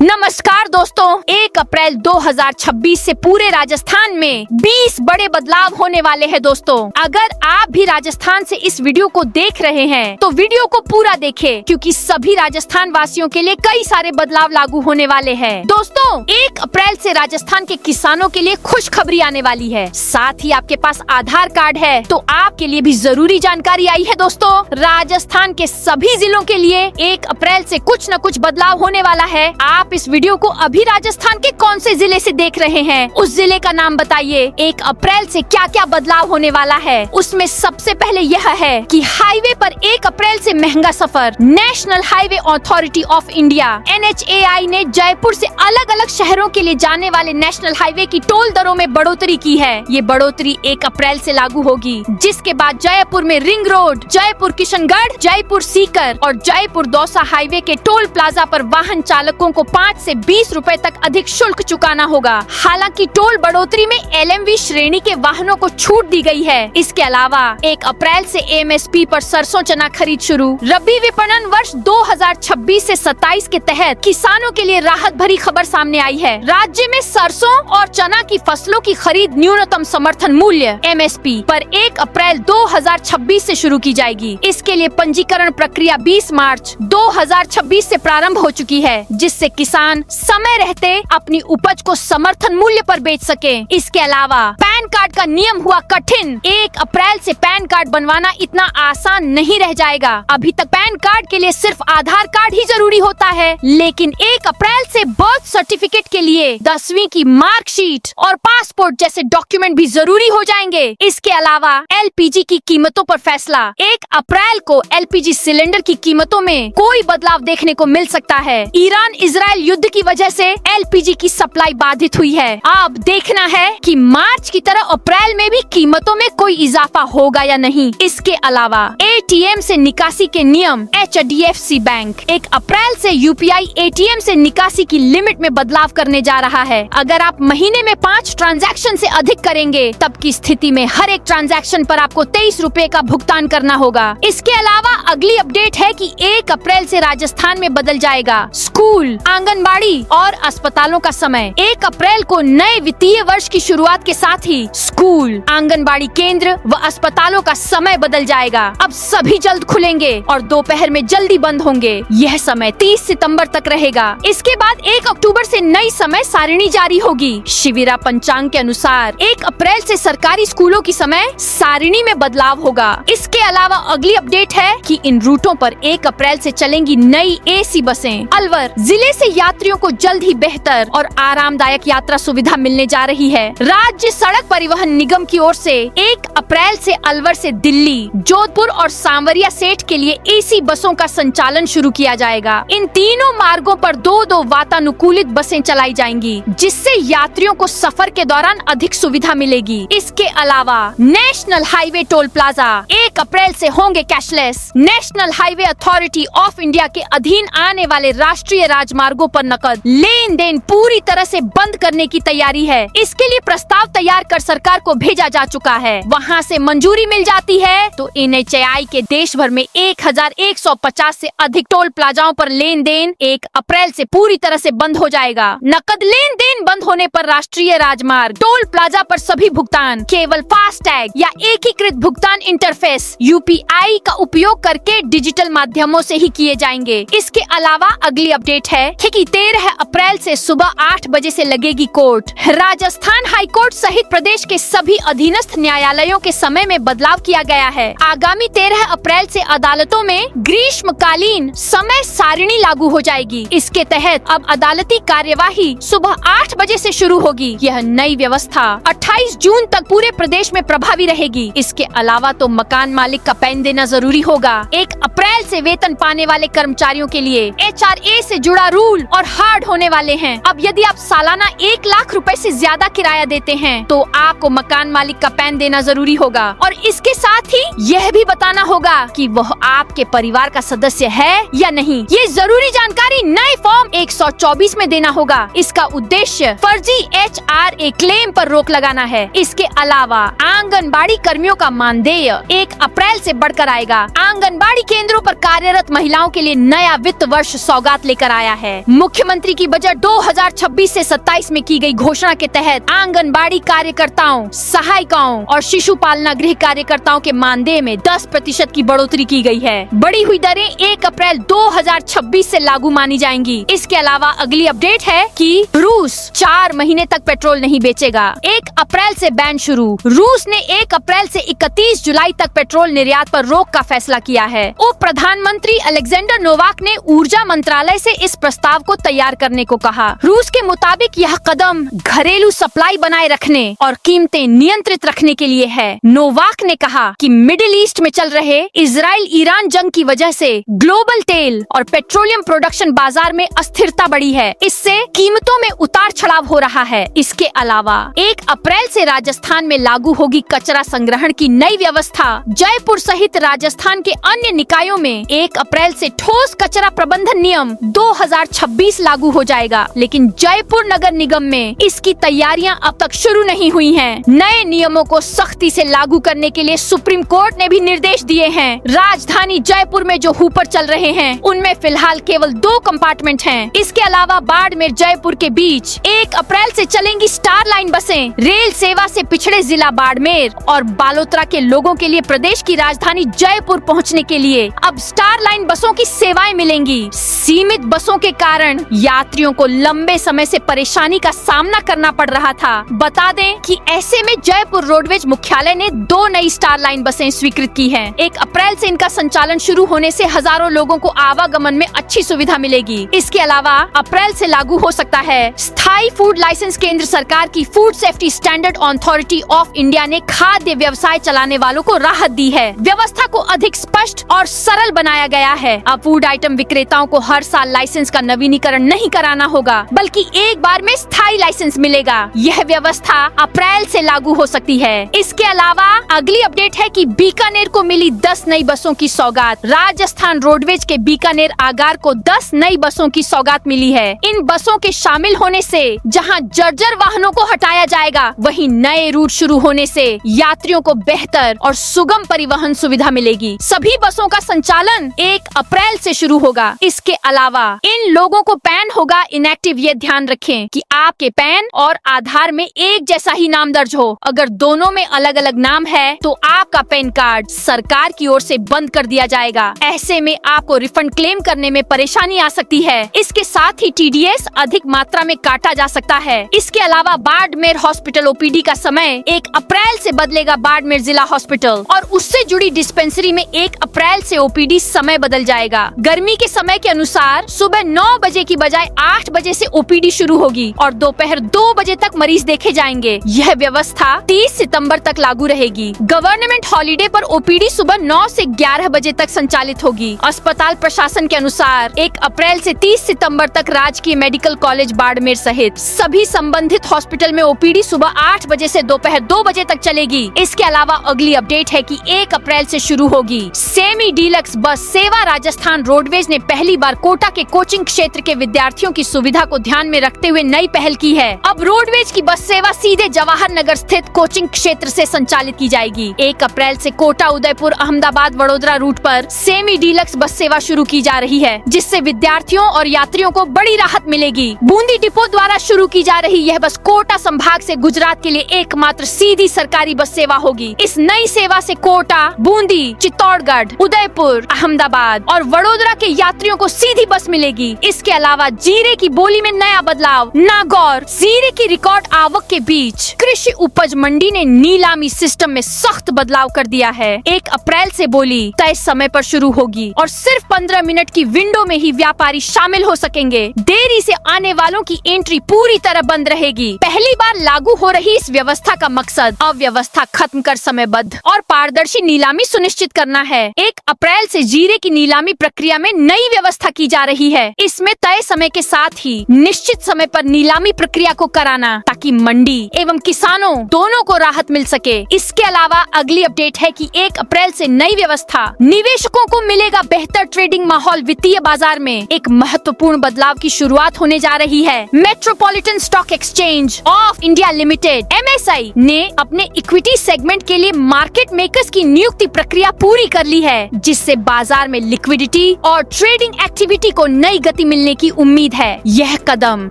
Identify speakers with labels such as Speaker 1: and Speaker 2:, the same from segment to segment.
Speaker 1: नमस्कार दोस्तों, 1 अप्रैल 2026 से पूरे राजस्थान में 20 बड़े बदलाव होने वाले हैं। दोस्तों, अगर आप भी राजस्थान से इस वीडियो को देख रहे हैं तो वीडियो को पूरा देखें, क्योंकि सभी राजस्थान वासियों के लिए कई सारे बदलाव लागू होने वाले हैं। दोस्तों, 1 अप्रैल से राजस्थान के किसानों के लिए खुशखबरी आने वाली है। साथ ही आपके पास आधार कार्ड है तो आपके लिए भी जरूरी जानकारी आई है। दोस्तों, राजस्थान के सभी जिलों के लिए 1 अप्रैल से कुछ न कुछ बदलाव होने वाला है। आप इस वीडियो को अभी राजस्थान के कौन से जिले से देख रहे हैं, उस जिले का नाम बताइए। 1 अप्रैल से क्या क्या बदलाव होने वाला है, उसमें सबसे पहले यह है कि हाईवे पर 1 अप्रैल से महंगा सफर। National Highway Authority of India NHAI ने जयपुर से अलग अलग शहरों के लिए जाने वाले नेशनल हाईवे की टोल दरों में बढ़ोतरी की है। ये बढ़ोतरी 1 अप्रैल से लागू होगी, जिसके बाद जयपुर में रिंग रोड, जयपुर किशनगढ़, जयपुर सीकर और जयपुर दौसा हाईवे के टोल प्लाजा पर वाहन चालकों को 5 से 20 रुपए तक अधिक शुल्क चुकाना होगा। हालांकि टोल बढ़ोतरी में LMV श्रेणी के वाहनों को छूट दी गई है। इसके अलावा 1 अप्रैल से MSP पर सरसों चना खरीद शुरू। रबी विपणन वर्ष 2026 से 27 के तहत किसानों के लिए राहत भरी खबर सामने आई है। राज्य में सरसों और चना की फसलों की खरीद न्यूनतम समर्थन मूल्य MSP पर 1 अप्रैल 2026 से शुरू की जाएगी। इसके लिए पंजीकरण प्रक्रिया 20 मार्च 2026 से प्रारंभ हो चुकी है, जिससे किसान समय रहते अपनी उपज को समर्थन मूल्य पर बेच सके। इसके अलावा पैन कार्ड का नियम हुआ कठिन। 1 अप्रैल से पैन कार्ड बनवाना इतना आसान नहीं रह जाएगा। अभी तक पैन कार्ड के लिए सिर्फ आधार कार्ड ही जरूरी होता है, लेकिन 1 अप्रैल से बर्थ सर्टिफिकेट के लिए 10वीं की मार्कशीट और पासपोर्ट जैसे डॉक्यूमेंट भी जरूरी हो जाएंगे। इसके अलावा LPG की कीमतों पर फैसला। 1 अप्रैल को LPG सिलेंडर की कीमतों में कोई बदलाव देखने को मिल सकता है। ईरान इजराइल युद्ध की वजह से LPG की सप्लाई बाधित हुई है। अब देखना है कि मार्च की तरह अप्रैल में भी कीमतों में कोई इजाफा होगा या नहीं। इसके अलावा ATM से निकासी के नियम। HDFC बैंक 1 अप्रैल से UPI ATM से निकासी की लिमिट में बदलाव करने जा रहा है। अगर आप महीने में 5 ट्रांजैक्शन से अधिक करेंगे, तब की स्थिति में हर एक ट्रांजैक्शन पर आपको 23 रुपए का भुगतान करना होगा। इसके अलावा अगली अपडेट है कि 1 अप्रैल से राजस्थान में बदल जाएगा स्कूल, आंगनबाड़ी और अस्पतालों का समय। 1 अप्रैल को नए वित्तीय वर्ष की शुरुआत के साथ ही स्कूल, आंगनबाड़ी केंद्र व अस्पतालों का समय बदल जाएगा। अब सभी जल्द खुलेंगे और दोपहर में जल्दी बंद होंगे। यह समय 30 सितंबर तक रहेगा। इसके बाद 1 अक्टूबर से नई समय सारिणी जारी होगी। शिविरा पंचांग के अनुसार 1 अप्रैल से सरकारी स्कूलों की समय सारिणी में बदलाव होगा। इसके अलावा अगली अपडेट है कि इन रूटों पर 1 अप्रैल से चलेंगी नई AC बसें। अलवर जिले से यात्रियों को जल्द ही बेहतर और आरामदायक यात्रा सुविधा मिलने जा रही है। राज्य सड़क परिवहन निगम की ओर से 1 अप्रैल से अलवर से दिल्ली, जोधपुर और सांवरिया सेठ के लिए AC बसों का संचालन शुरू किया जाएगा। इन तीनों मार्गों पर 2-2 वातानुकूलित बसें चलाई जाएंगी, जिससे यात्रियों को सफर के दौरान अधिक सुविधा मिलेगी। इसके अलावा नेशनल हाईवे टोल प्लाजा 1 अप्रैल से होंगे cashless. National Highway Authority of India के अधीन आने वाले राष्ट्रीय राजमार्गों पर नकद लेन देन पूरी तरह से बंद करने की तैयारी है। इसके लिए प्रस्ताव तैयार कर सरकार को भेजा जा चुका है। वहां से मंजूरी मिल जाती है तो NHAI के देश भर में 1150 से अधिक टोल प्लाजाओं पर लेन देन 1 अप्रैल से पूरी तरह से बंद हो जाएगा। नकद लेन देन बंद होने पर राष्ट्रीय राजमार्ग टोल प्लाजा पर सभी भुगतान केवल फास्टैग या एकीकृत भुगतान इंटरफेस UPI का उपयोग करके डिजिटल माध्यमों से ही किए जाएंगे। इसके अलावा अगली अपडेट है कि 13 अप्रैल से सुबह 8 बजे से लगेगी कोर्ट। राजस्थान हाई कोर्ट सहित प्रदेश के सभी अधीनस्थ न्यायालयों के समय में बदलाव किया गया है। आगामी 13 अप्रैल से अदालतों में ग्रीष्मकालीन समय सारिणी लागू हो जाएगी। इसके तहत अब अदालती कार्यवाही सुबह 8 बजे से शुरू होगी। यह नई व्यवस्था 28 जून तक पूरे प्रदेश में प्रभावी रहेगी। इसके अलावा तो मकान मालिक का पैन देना जरूरी होगा। 1 अप्रैल से वेतन पाने वाले कर्मचारियों के लिए HRA से जुड़ा रूल और हार्ड होने वाले हैं। अब यदि आप सालाना 1 लाख रुपए से ज्यादा किराया देते हैं तो आपको मकान मालिक का पैन देना जरूरी होगा, और इसके साथ ही यह भी बताना होगा कि वह आपके परिवार का सदस्य है या नहीं। ये जरूरी जानकारी नए फॉर्म 124 में देना होगा। इसका उद्देश्य फर्जी HRA क्लेम पर रोक लगाना है। इसके अलावा आंगनबाड़ी कर्मियों का मानदेय 1 अप्रैल से बढ़कर आएगा। आंगनबाड़ी केंद्रों पर कार्यरत महिलाओं के लिए नया वित्त वर्ष सौगात लेकर आया है। मुख्यमंत्री की बजट 2026 से 27 में की गई घोषणा के तहत आंगनबाड़ी कार्यकर्ताओं, सहायिकाओं और शिशु पालना गृह कार्यकर्ताओं के मानदेय में 10% की बढ़ोतरी की गई है। बढ़ी हुई दरें 1 अप्रैल 2026 से लागू मानी जाएंगी। इसके अलावा अगली अपडेट है कि रूस 4 महीने तक पेट्रोल नहीं बेचेगा। 1 अप्रैल से बैन शुरू। रूस ने 1 अप्रैल से 31 जुलाई तक पेट्रोल निर्यात पर रोक का फैसला किया है। उप प्रधानमंत्री अलेक्जेंडर नोवाक ने ऊर्जा मंत्रालय से इस प्रस्ताव को तैयार करने को कहा। रूस के मुताबिक यह कदम घरेलू सप्लाई बनाए रखने और कीमतें नियंत्रित रखने के लिए है। नोवाक ने कहा कि मिडिल ईस्ट में चल रहे इजराइल ईरान जंग की वजह से ग्लोबल तेल और पेट्रोलियम प्रोडक्शन बाजार में अस्थिरता बढ़ी है। इससे कीमतों में उतार चढ़ाव हो रहा है। इसके अलावा 1 अप्रैल से राजस्थान में लागू होगी कचरा संग्रहण की नई व्यवस्था। जयपुर सहित राजस्थान के अन्य निकायों में 1 अप्रैल से ठोस कचरा प्रबंधन नियम 2026 लागू हो जाएगा, लेकिन जयपुर नगर निगम में इसकी तैयारियां अब तक शुरू नहीं हुई हैं। नए नियमों को सख्ती से लागू करने के लिए सुप्रीम कोर्ट ने भी निर्देश दिए हैं। राजधानी जयपुर में जो हूपर चल रहे हैं, उनमें फिलहाल केवल 2 कंपार्टमेंट हैं। इसके अलावा बाड़मेर जयपुर के बीच 1 अप्रैल से चलेंगी स्टार लाइन बसें। रेल सेवा से पिछड़े जिला बाड़मेर और बालोतरा के लोगों के लिए प्रदेश की राजधानी जयपुर पहुंचने के लिए अब स्टार लाइन बसों की सेवाएं मिलेंगी। सीमित बसों के कारण यात्रियों को लंबे समय से परेशानी का सामना करना पड़ रहा था। बता दें कि ऐसे में जयपुर रोडवेज मुख्यालय ने 2 नई स्टार लाइन बसें स्वीकृत की हैं। 1 अप्रैल से इनका संचालन शुरू होने से हजारों लोगों को आवागमन में अच्छी सुविधा मिलेगी। इसके अलावा अप्रैल से लागू हो सकता है स्थायी फूड लाइसेंस। केंद्र सरकार की food safety standard authority of India ने खाद्य व्यवसाय चलाने वालों को राहत दी है। व्यवस्था को अधिक स्पष्ट और सरल बनाया गया है। अब फूड आइटम विक्रेताओं को हर साल लाइसेंस का नवीनीकरण नहीं कराना होगा, बल्कि एक बार में स्थायी लाइसेंस मिलेगा। यह व्यवस्था अप्रैल से लागू हो सकती है। इसके अलावा अगली अपडेट है कि बीकानेर को मिली 10 नई बसों की सौगात। राजस्थान रोडवेज के बीकानेर आगार को 10 नई बसों की सौगात मिली है। इन बसों के शामिल होने से जहां जर्जर वाहनों को हटाया जाएगा, वहीं नए रूट शुरू होने से यात्रियों को बेहतर और सुगम परिवहन सुविधा मिलेगी। सभी बसों का संचालन 1 अप्रैल से शुरू होगा। इसके अलावा इन लोगों को पैन होगा इनएक्टिव। ये ध्यान रखें कि आपके पैन और आधार में एक जैसा ही नाम दर्ज हो। अगर दोनों में अलग अलग नाम है तो आपका पैन कार्ड सरकार की ओर से बंद कर दिया जाएगा। ऐसे में आपको रिफंड क्लेम करने में परेशानी आ सकती है। इसके साथ ही TDS अधिक मात्रा में काटा जा सकता है। इसके अलावा बाड़मेर हॉस्पिटल OPD का समय 1 अप्रैल से बदलेगा। बाड़मेर जिला हॉस्पिटल और उससे जुड़ी डिस्पेंसरी में 1 अप्रैल से OPD समय बदल जाएगा। गर्मी के समय के अनुसार सुबह 9 बजे की बजाय 8 बजे से OPD शुरू होगी और दोपहर 2 बजे तक मरीज देखे जाएंगे। यह व्यवस्था 30 सितंबर तक लागू रहेगी। गवर्नमेंट हॉलिडे पर OPD सुबह 9 से 11 बजे तक संचालित होगी। अस्पताल प्रशासन के अनुसार 1 अप्रैल से 30 सितंबर तक राजकीय मेडिकल कॉलेज बाड़मेर सहित सभी संबंधित हॉस्पिटल में OPD सुबह 8 बजे से दोपहर 2 बजे तक चलेगी। इसके अलावा अगली अपडेट है कि 1 अप्रैल से शुरू होगी सेमी डीलक्स बस सेवा। राजस्थान रोडवेज ने पहली बार कोटा के कोचिंग क्षेत्र के विद्यार्थियों की सुविधा को ध्यान में रखते हुए नई पहल की है। अब रोडवेज की बस सेवा सीधे जवाहर नगर स्थित कोचिंग क्षेत्र से संचालित की जाएगी। 1 अप्रैल से कोटा, उदयपुर, अहमदाबाद, वडोदरा रूट पर सेमी डीलक्स बस सेवा शुरू की जा रही है, जिससे विद्यार्थियों और यात्रियों को बड़ी राहत मिलेगी। बूंदी डिपो द्वारा शुरू की जा रही यह बस कोटा संभाग से गुजरात के लिए एकमात्र सीधी सरकारी बस सेवा होगी। इस नई सेवा से कोटा, बूंदी, चित्तौड़गढ़, उदयपुर, अहमदाबाद और वडोदरा के यात्रियों को सीधी बस मिलेगी। इसके अलावा जीरे की बोली में नया बदलाव। नागौर जीरे की रिकॉर्ड आवक के बीच कृषि उपज मंडी ने नीलामी सिस्टम में सख्त बदलाव कर दिया है। 1 अप्रैल से बोली तय समय पर शुरू होगी और सिर्फ 15 मिनट की विंडो में ही व्यापारी शामिल हो सकेंगे। देरी से आने वालों की एंट्री पूरी तरह बंद रहेगी। पहली बार लागू हो रही इस व्यवस्था का मकसद अव्यवस्था खत्म कर समयबद्ध और पारदर्शी नीलामी सुनिश्चित करना है। 1 अप्रैल से जीरे की नीलामी प्रक्रिया में नई व्यवस्था की जा रही है। इसमें तय समय के साथ ही निश्चित समय पर नीलामी प्रक्रिया को कराना, ताकि मंडी एवं किसानों दोनों को राहत मिल सके। इसके अलावा अगली अपडेट है कि 1 अप्रैल से नई व्यवस्था। निवेशकों को मिलेगा बेहतर ट्रेडिंग माहौल। वित्तीय बाजार में एक महत्वपूर्ण बदलाव की शुरुआत होने जा रही है। Metropolitan stock exchange of India limited MSI ने अपने इक्विटी सेगमेंट के लिए मार्केट मेकर्स की नियुक्ति प्रक्रिया पूरी कर ली है, जिससे बाजार में लिक्विडिटी और ट्रेडिंग एक्टिविटी को नई गति मिलने की उम्मीद है। यह कदम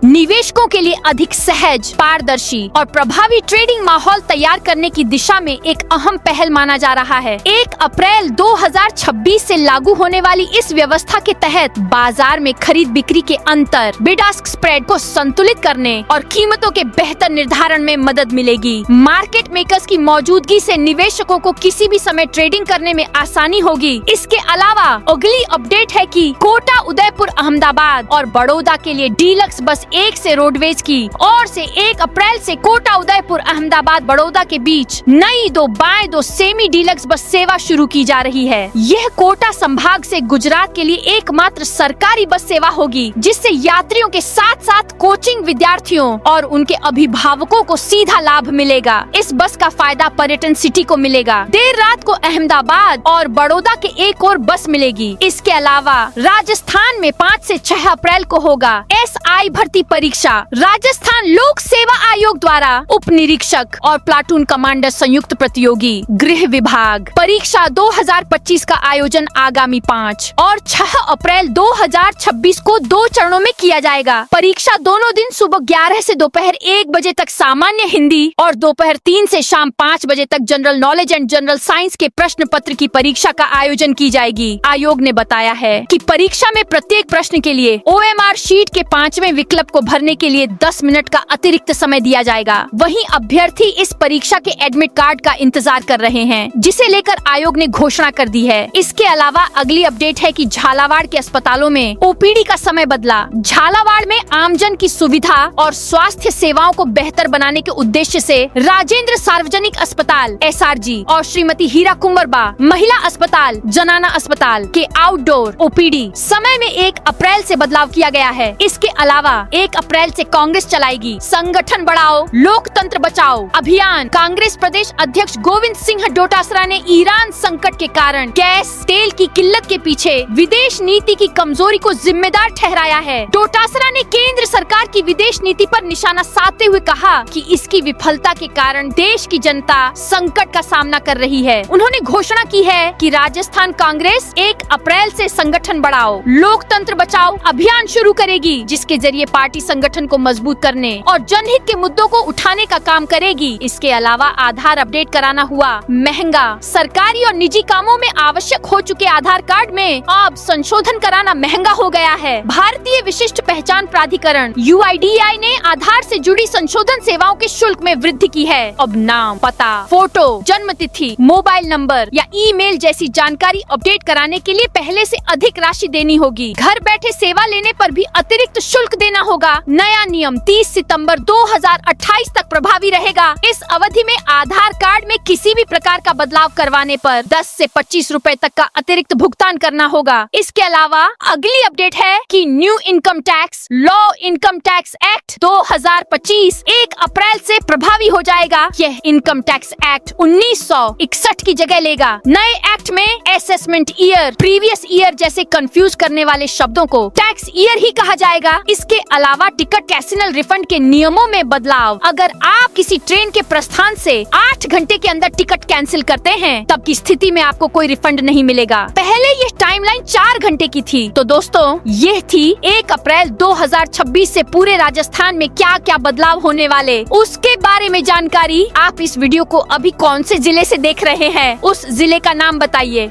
Speaker 1: निवेशकों के लिए अधिक सहज, पारदर्शी और प्रभावी ट्रेडिंग माहौल तैयार करने की दिशा में एक अहम पहल माना जा रहा है। 1 अप्रैल 2026 से लागू होने वाली इस व्यवस्था के तहत बाजार में खरीद बिक्री के अंतर, बिड आस्क स्प्रेड को संतुलित करने और कीमतों के बेहतर निर्धारण में मदद मिलेगी। मार्केट मेकर्स की मौजूदगी से निवेशकों को किसी भी समय ट्रेडिंग करने में आसानी होगी। इसके अलावा अगली अपडेट है कि कोटा, उदयपुर, अहमदाबाद और बड़ौदा के लिए डीलक्स बस 1 से रोडवेज की और से 1 अप्रैल से कोटा, उदयपुर, अहमदाबाद, बड़ौदा के बीच नई 2 बाय 2 सेमी डीलक्स बस सेवा शुरू की जा रही है। यह कोटा संभाग से गुजरात के लिए एकमात्र सरकारी बस सेवा होगी, जिससे यात्रियों के साथ साथ कोचिंग विद्यार्थियों और उनके अभिभावकों को सीधा लाभ मिलेगा। इस बस का फायदा पर्यटन सिटी को मिलेगा। देर रात को अहमदाबाद और बड़ौदा के एक और बस मिलेगी। इसके अलावा राजस्थान में 5 से 6 अप्रैल को होगा SI भर्ती परीक्षा। राजस्थान लोक सेवा आयोग द्वारा उप निरीक्षक और प्लाटून कमांडर संयुक्त प्रतियोगी गृह विभाग परीक्षा 2025 का आयोजन आगामी 5 और 6 अप्रैल 2026 को 2 चरणों में किया जाएगा। परीक्षा दोनों दिन सुबह 11 से दोपहर 1 बजे तक सामान्य हिंदी और दोपहर 3 से शाम 5 बजे तक general knowledge and general science के प्रश्न पत्र की परीक्षा का आयोजन की जाएगी। आयोग ने बताया है कि परीक्षा में प्रत्येक प्रश्न के लिए OMR शीट के 5वें विकल्प को भरने के लिए 10 मिनट का अतिरिक्त समय दिया जाएगा। वहीं अभ्यर्थी इस परीक्षा के एडमिट कार्ड का इंतजार कर रहे हैं, जिसे लेकर आयोग ने घोषणा कर दी है। इसके अलावा अगली अपडेट है कि झालावाड़ के अस्पतालों में OPD का समय बदला। झालावाड़ में आमजन की सुविधा और स्वास्थ्य सेवाओं को बेहतर बनाने के उद्देश्य से राजेंद्र सार्वजनिक अस्पताल SRG और श्रीमती हीरा कुंवरबा महिला अस्पताल, जनाना अस्पताल के आउटडोर OPD समय में 1 अप्रैल से बदलाव किया गया है। इसके अलावा 1 अप्रैल से कांग्रेस चलाएगी संगठन बढ़ाओ लोकतंत्र बचाओ अभियान। कांग्रेस प्रदेश अध्यक्ष गोविंद सिंह डोटासरा ने ईरान संकट के कारण गैस तेल की किल्लत के पीछे विदेश नीति की कमजोरी को जिम्मेदार ठहराया है। डोटासरा ने केंद्र सरकार की विदेश नीति पर निशाना साधते हुए कहा कि इसकी विफलता के कारण देश की जनता संकट का सामना कर रही है। उन्होंने घोषणा की है कि राजस्थान कांग्रेस 1 अप्रैल से संगठन बढ़ाओ लोकतंत्र बचाओ अभियान शुरू करेगी, जिसके जरिए पार्टी संगठन को मजबूत करने और जनहित के मुद्दों को उठाने का काम करेगी। इसके अलावा आधार अपडेट कराना हुआ महंगा। सरकारी और निजी कामों में आवश्यक हो चुके आधार कार्ड में अब संशोधन कराना महंगा हो गया है। भारतीय विशिष्ट पहचान प्राधिकरण UIDAI ने आधार से जुड़ी संशोधन सेवाओं के शुल्क में वृद्धि की है। अब नाम, पता, फोटो, जन्म तिथि, मोबाइल नंबर या ईमेल जैसी जानकारी अपडेट कराने के लिए पहले से अधिक राशि देनी होगी। घर बैठे सेवा लेने पर भी अतिरिक्त शुल्क देना होगा। नया नियम 30 सितंबर 2028 तक प्रभावी रहेगा। इस अवधि में आधार कार्ड में किसी भी प्रकार का बदलाव करवाने पर 10 से 25 रुपए तक का अतिरिक्त भुगतान करना होगा। इसके अलावा अगली अपडेट है कि new income tax law income tax act 2025 1 अप्रैल से प्रभावी हो जाएगा। यह इनकम टैक्स एक्ट 1961 की जगह लेगा। नए एक्ट में असेसमेंट ईयर, प्रीवियस ईयर जैसे कंफ्यूज करने वाले शब्दों को टैक्स ईयर ही कहा जाएगा। इसके अलावा टिकट कैंसिल रिफंड के नियमों में बदलाव। अगर आप किसी ट्रेन के प्रस्थान से 8 घंटे के अंदर टिकट कैंसिल करते हैं, तब की स्थिति में आपको कोई रिफंड नहीं मिलेगा। पहले यह टाइमलाइन 4 घंटे की थी। तो दोस्तों, ये थी 1 अप्रैल 2026 से पूरे राजस्थान में क्या क्या बदलाव होने वाले, उसके बारे में जानकारी। आप इस वीडियो को अभी कौन से जिले से देख रहे हैं, उस जिले का नाम बताइए।